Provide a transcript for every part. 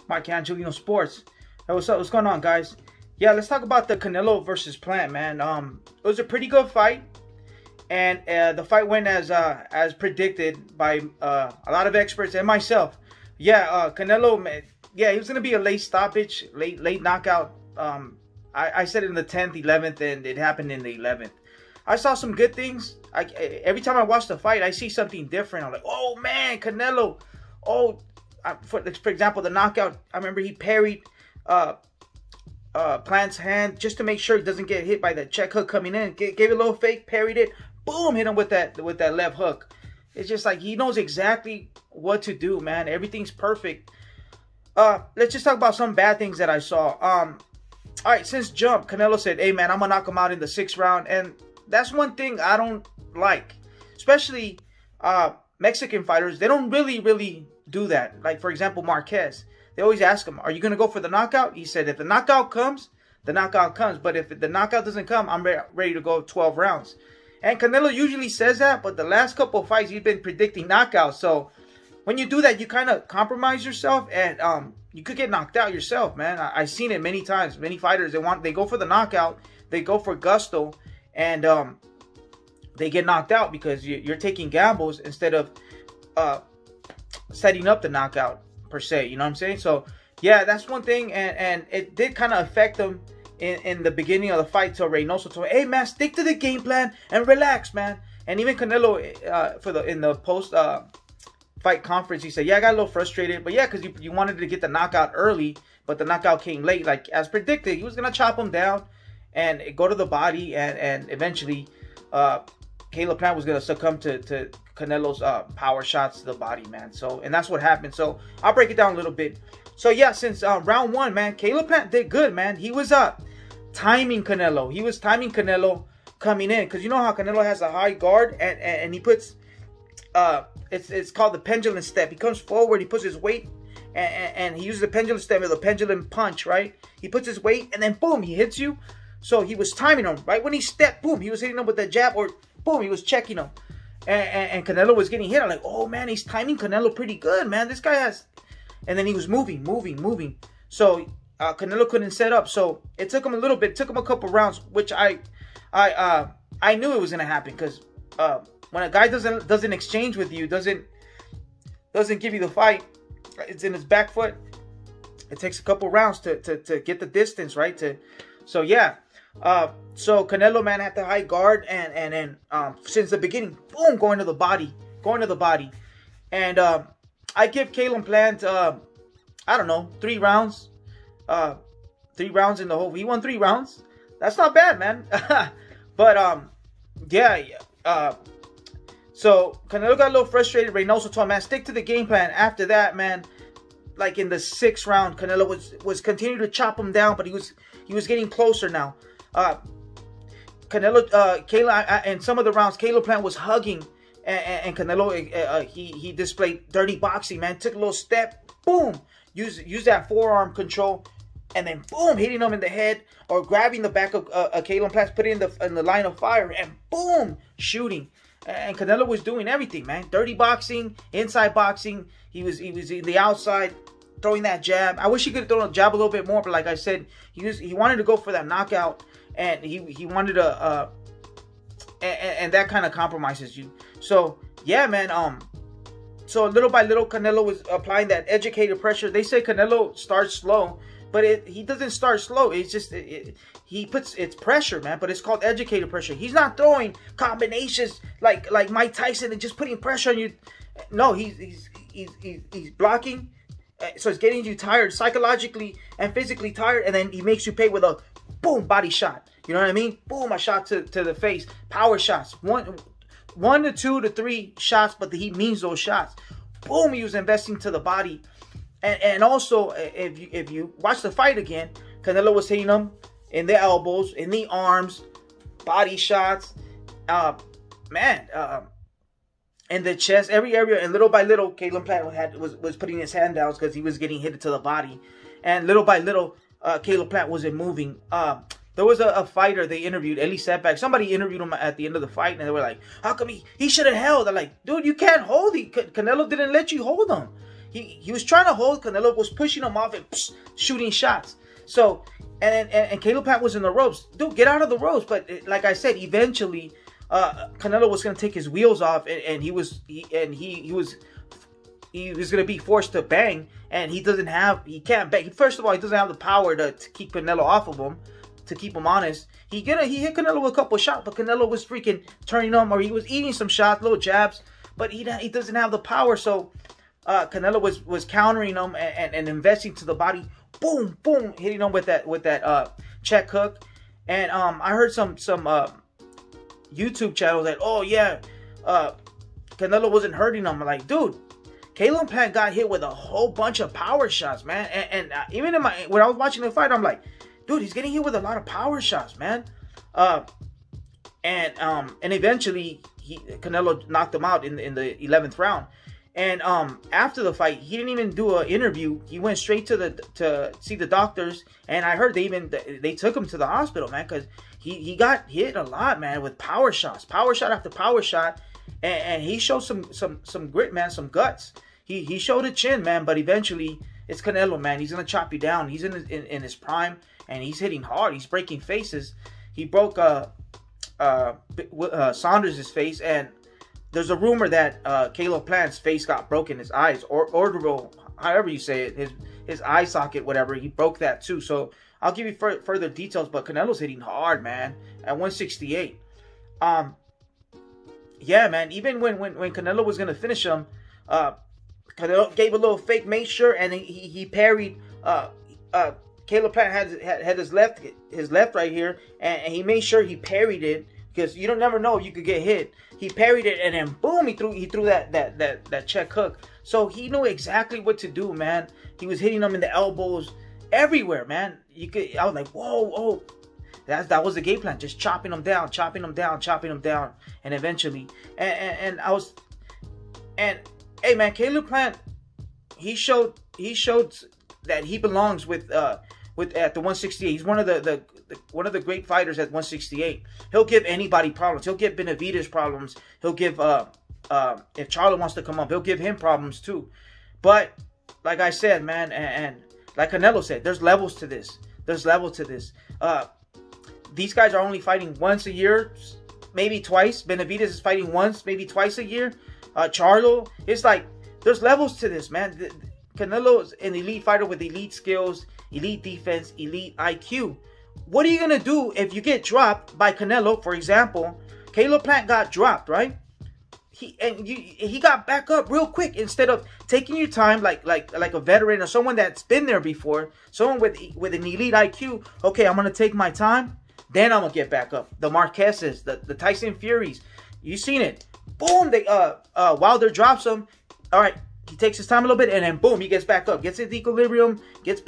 Mike Angelino Sports. Hey, what's up? What's going on, guys? Yeah, let's talk about the Canelo versus Plant, man. It was a pretty good fight, and the fight went as predicted by a lot of experts and myself. Yeah, Canelo, man, yeah, he was gonna be a late stoppage, late knockout. I said in the 10th, 11th, and it happened in the 11th. I saw some good things. Every time I watch the fight, I see something different. I'm like, oh man, Canelo. Oh, for example, the knockout. I remember he parried Plant's hand just to make sure he doesn't get hit by the check hook coming in. Gave it a little fake, parried it, boom, hit him with that left hook. It's just like he knows exactly what to do, man. Everything's perfect. Let's just talk about some bad things that I saw. All right, since jump, Canelo said, "Hey man, I'm gonna knock him out in the 6th round," and that's one thing I don't like, especially Mexican fighters. They don't really do that. Like, for example, Marquez. They always ask him, are you going to go for the knockout? He said, if the knockout comes, the knockout comes. But if the knockout doesn't come, I'm ready to go 12 rounds. And Canelo usually says that, but the last couple of fights, he's been predicting knockouts. So when you do that, you kind of compromise yourself, and you could get knocked out yourself, man. I've seen it many times. Many fighters, they go for the knockout, they go for gusto, and they get knocked out because you're taking gambles instead of setting up the knockout per se. You know what I'm saying? So yeah, that's one thing, and it did kind of affect them in the beginning of the fight. Till Reynoso told, hey man, stick to the game plan and relax, man. And even Canelo in the post fight conference, he said, yeah, I got a little frustrated, but yeah, because you wanted to get the knockout early, but the knockout came late, like as predicted. He was gonna chop him down and go to the body, and eventually Caleb Plant was gonna succumb to Canelo's power shots to the body, man. So, and that's what happened. So I'll break it down a little bit. So yeah, since round 1, man, Caleb Plant did good, man. He was timing Canelo. He was timing Canelo coming in, because you know how Canelo has a high guard, and he puts it's called the pendulum step. He comes forward, he puts his weight, and he uses the pendulum step or the pendulum punch, right? He puts his weight, and then boom, he hits you. So he was timing him right when he stepped. Boom, he was hitting him with the jab, or boom, he was checking him. And Canelo was getting hit. I'm like, oh man, he's timing Canelo pretty good, man. This guy has. And then he was moving. So Canelo couldn't set up. So it took him a little bit. It took him a couple rounds, which I knew it was gonna happen, because when a guy doesn't exchange with you, doesn't give you the fight, it's in his back foot. It takes a couple rounds to get the distance, right? So yeah. So Canelo, man, had the high guard, and then since the beginning, boom, going to the body, and I give Caleb Plant, I don't know, 3 rounds, 3 rounds in the whole. He won 3 rounds. That's not bad, man. But yeah. So Canelo got a little frustrated. Reynoso told him, man, stick to the game plan. After that, man, like in the 6th round, Canelo was continuing to chop him down, but he was getting closer now. In some of the rounds, Caleb Plant was hugging, and Canelo, he displayed dirty boxing, man. Took a little step, boom, use that forearm control, and then boom, hitting him in the head, or grabbing the back of Caleb Plant, putting in the line of fire, and boom, shooting. And Canelo was doing everything, man. Dirty boxing, inside boxing. He was in the outside, throwing that jab. I wish he could have thrown a jab a little bit more, but like I said, he wanted to go for that knockout. And he wanted to, and that kind of compromises you. So yeah, man. So little by little, Canelo was applying that educated pressure. They say Canelo starts slow, but he doesn't start slow. It's just it's pressure, man. But it's called educated pressure. He's not throwing combinations like Mike Tyson and just putting pressure on you. No, he's blocking. So it's getting you tired, psychologically and physically tired, and then he makes you pay with a boom, body shot. You know what I mean? Boom, a shot to the face. Power shots. One to 2 to 3 shots, but he means those shots. Boom, he was investing to the body. And also, if you watch the fight again, Canelo was hitting him in the elbows, in the arms, body shots. In the chest, every area, and little by little, Caleb Plant was putting his hand down because he was getting hit to the body. And little by little, Caleb Plant wasn't moving. There was a fighter they interviewed, Eli Setback. Somebody interviewed him at the end of the fight, and they were like, how come he should have held? They're like, dude, you can't hold him. Canelo didn't let you hold him. he was trying to hold. Canelo was pushing him off and shooting shots. So, and Caleb Plant was in the ropes. Dude, get out of the ropes. But like I said, eventually, Canelo was going to take his wheels off, and he was going to be forced to bang, and he can't bang. First of all, he doesn't have the power to keep Canelo off of him, to keep him honest. He hit Canelo with a couple shots, but Canelo was freaking turning him, or he was eating some shots, little jabs, but he doesn't have the power. So Canelo was countering him and investing to the body, boom, boom, hitting him with that check hook. And I heard some YouTube channels that, oh yeah, Canelo wasn't hurting him. I'm like, dude, Caleb Plant got hit with a whole bunch of power shots, man. And even when I was watching the fight, I'm like, dude, he's getting hit with a lot of power shots, man. And eventually Canelo knocked him out in the 11th round. And after the fight, he didn't even do an interview. He went straight to see the doctors, and I heard they took him to the hospital, man, because he got hit a lot, man, with power shots, power shot after power shot, and he showed some grit, man, some guts. He showed a chin, man, but eventually it's Canelo, man. He's gonna chop you down. He's in his prime, and he's hitting hard. He's breaking faces. He broke Saunders' face, and there's a rumor that Caleb Plant's face got broken, his eyes, or orbital, however you say it, his eye socket, whatever, he broke that too. So I'll give you further details, but Canelo's hitting hard, man, at 168. Yeah, man, even when Canelo was going to finish him, Canelo gave a little fake make-sure, and he parried. Caleb Plant had his left right here, and he made sure he parried it, because you don't never know, you could get hit. He parried it, and then boom, he threw that check hook. So he knew exactly what to do, man. He was hitting them in the elbows, everywhere, man. I was like, whoa, whoa. That was the game plan, just chopping them down, and eventually, and hey, man, Caleb Plant, he showed that he belongs with at the 168. He's one of the great fighters at 168. He'll give anybody problems. He'll give Benavividez problems. He'll give if Charlo wants to come up, he'll give him problems too. But like I said, man, and like Canelo said, there's levels to this. These guys are only fighting once a year, maybe twice. Benavividez is fighting once, maybe twice a year. Charlo, it's like there's levels to this, man. Canelo is an elite fighter with elite skills, elite defense, elite IQ. What are you going to do if you get dropped by Canelo? For example, Caleb Plant got dropped, right? He got back up real quick, instead of taking your time like a veteran or someone that's been there before, someone with an elite IQ. Okay, I'm going to take my time, then I'm going to get back up. The Marquezes, the Tyson Furies, you seen it. Boom, Wilder drops him. All right, he takes his time a little bit, and then boom, he gets back up, gets his equilibrium, gets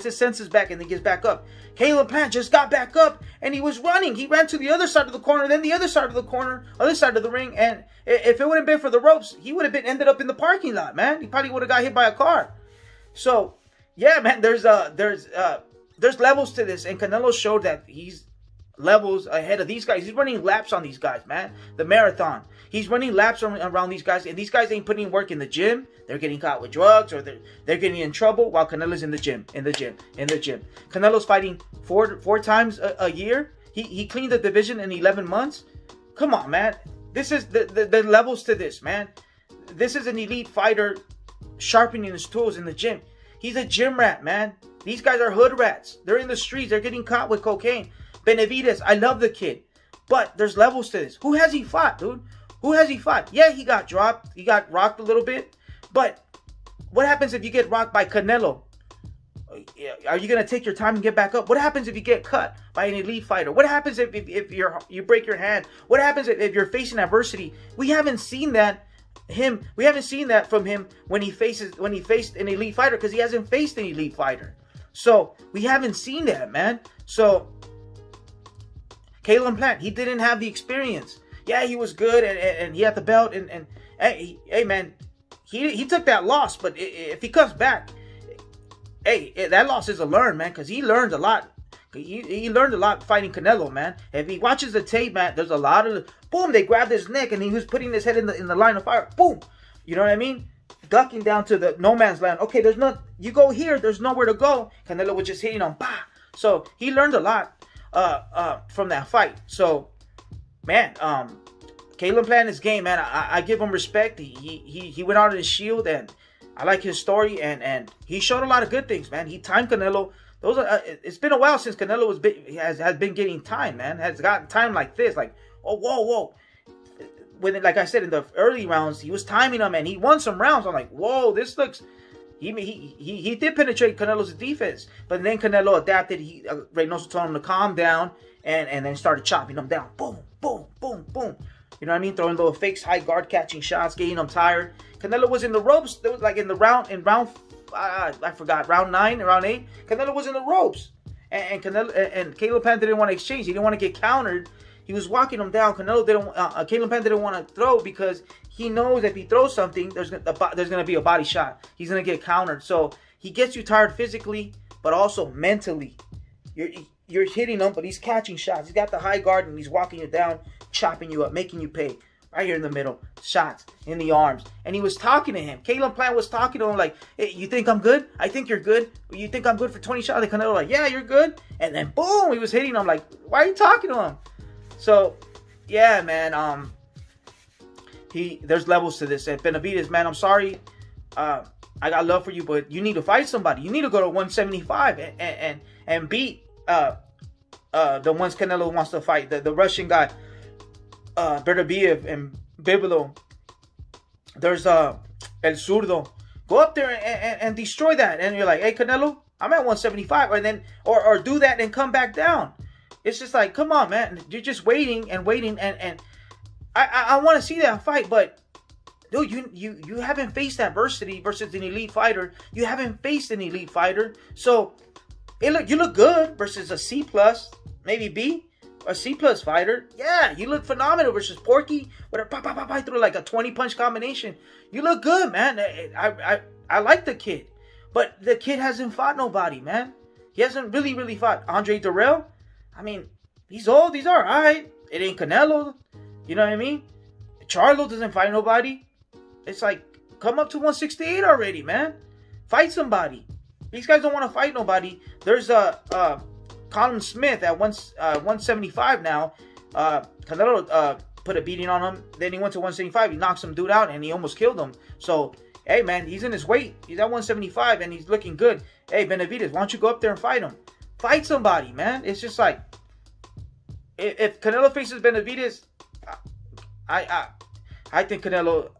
his senses back, and then gets back up. Caleb Plant just got back up, and he was running. He ran to the other side of the corner, then the other side of the corner, other side of the ring, and if it wouldn't have been for the ropes, he would have ended up in the parking lot, man. He probably would have got hit by a car. So, yeah, man, there's levels to this, and Canelo showed that he's levels ahead of these guys. He's running laps on these guys, man. The marathon. He's running laps around these guys, and these guys ain't putting work in the gym. They're getting caught with drugs, or they're getting in trouble, while Canelo's in the gym. Canelo's fighting four times a year. He cleaned the division in 11 months. Come on, man. This is the levels to this, man. This is an elite fighter sharpening his tools in the gym. He's a gym rat, man. These guys are hood rats. They're in the streets. They're getting caught with cocaine. Benavividez, I love the kid, but there's levels to this. Who has he fought, dude? Who has he fought? Yeah, he got dropped. He got rocked a little bit. But what happens if you get rocked by Canelo? Are you going to take your time and get back up? What happens if you get cut by an elite fighter? What happens if you break your hand? What happens if you're facing adversity? We haven't seen that from him when he faced an elite fighter, because he hasn't faced an elite fighter. So we haven't seen that, man. So Caleb Plant, he didn't have the experience. Yeah, he was good, and he had the belt, and hey, man, he took that loss, but if he comes back, hey, that loss is a learn, man, because he learned a lot. He learned a lot fighting Canelo, man. If he watches the tape, man, there's a lot of boom. They grabbed his neck, and he was putting his head in the line of fire. Boom, you know what I mean? ducking down to the no man's land. Okay, there's not, you go here, there's nowhere to go. Canelo was just hitting him, bah. So he learned a lot from that fight. So, man, Caleb playing his game, man. I give him respect. He went out on his shield, and I like his story, and he showed a lot of good things, man. He timed Canelo. Those are, it's been a while since Canelo has been getting time, man. Has gotten time like this, like, oh, whoa. When, like I said, in the early rounds, he was timing them, and he won some rounds. I'm like, whoa, this looks. He did penetrate Canelo's defense, but then Canelo adapted. Reynoso told him to calm down, and then started chopping him down. Boom, boom, boom, boom. You know what I mean? Throwing little fakes, high guard catching shots, getting him tired. Canelo was in the ropes. There was like in round I forgot, round 9, round 8. Canelo was in the ropes, and Caleb Plant didn't want to exchange. He didn't want to get countered. He was walking him down. Caleb Plant didn't want to throw because he knows if he throws something, there's gonna be a body shot. He's gonna get countered. So he gets you tired physically, but also mentally. You're hitting him, but he's catching shots. He's got the high guard, and he's walking you down, chopping you up, making you pay. Right here in the middle, shots in the arms. And he was talking to him. Caleb Plant was talking to him like, hey, you think I'm good? I think you're good. You think I'm good for 20 shots? And Canelo like, yeah, you're good. And then boom, he was hitting him like, why are you talking to him? So, yeah, man, there's levels to this. And Benavividez, man, I'm sorry. I got love for you, but you need to fight somebody. You need to go to 175 and beat the ones Canelo wants to fight. The Russian guy. Benavividez and Bibelo. There's El Zurdo. Go up there and destroy that. And you're like, hey, Canelo, I'm at 175. Or do that and come back down. It's just like, come on, man. You're just waiting and waiting. And I want to see that fight. But, dude, you haven't faced adversity versus an elite fighter. You haven't faced an elite fighter. So, you look good versus a C+, maybe B. A C+ fighter, yeah, you look phenomenal versus Porky. Whatever, through like a 20-punch combination. You look good, man. I like the kid, but the kid hasn't fought nobody, man. He hasn't really fought Andre Durrell. I mean, he's old. He's all right. It ain't Canelo. You know what I mean? Charlo doesn't fight nobody. It's like, come up to 168 already, man. Fight somebody. These guys don't want to fight nobody. There's Colin Smith at 175 now. Canelo put a beating on him. Then he went to 175. He knocked some dude out, and he almost killed him. So, hey, man, he's in his weight. He's at 175, and he's looking good. Hey, Benavividez, why don't you go up there and fight him? Fight somebody, man. It's just like, if Canelo faces Benavividez, I think Canelo,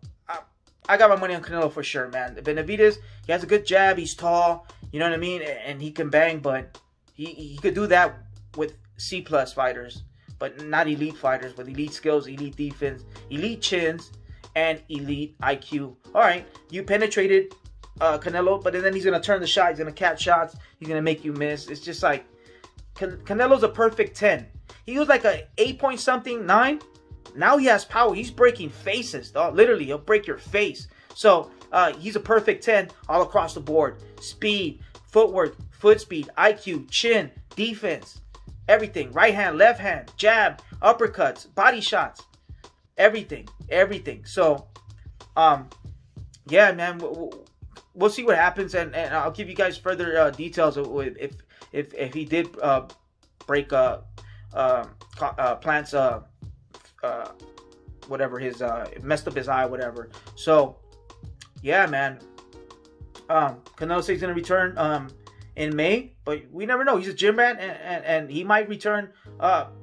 I got my money on Canelo for sure, man. Benavividez, he has a good jab. He's tall. You know what I mean? And he can bang, but he could do that with C+ fighters, but not elite fighters with elite skills, elite defense, elite chins, and elite IQ. All right, you penetrated Canelo, but then he's going to turn the shot. He's going to catch shots. He's going to make you miss. It's just like Canelo's a perfect 10. He was like a 8-point-something, 9. Now he has power. He's breaking faces, dog. Literally, he'll break your face. So he's a perfect 10 all across the board. Speed, footwork, foot speed, IQ, chin, defense, everything. Right hand, left hand, jab, uppercuts, body shots, everything. So, yeah, man, we'll see what happens, and I'll give you guys further details if he did break Plant's whatever, his messed up his eye, whatever. So, yeah, man. Canelo says he's gonna return in May, but we never know. He's a gym rat, and he might return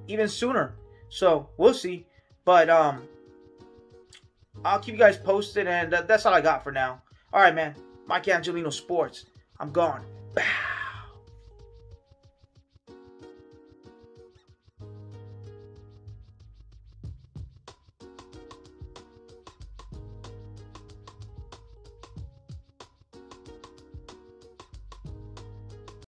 even sooner. So we'll see. But I'll keep you guys posted, and that's all I got for now. All right, man. Mike Angelino Sports. I'm gone. Bah.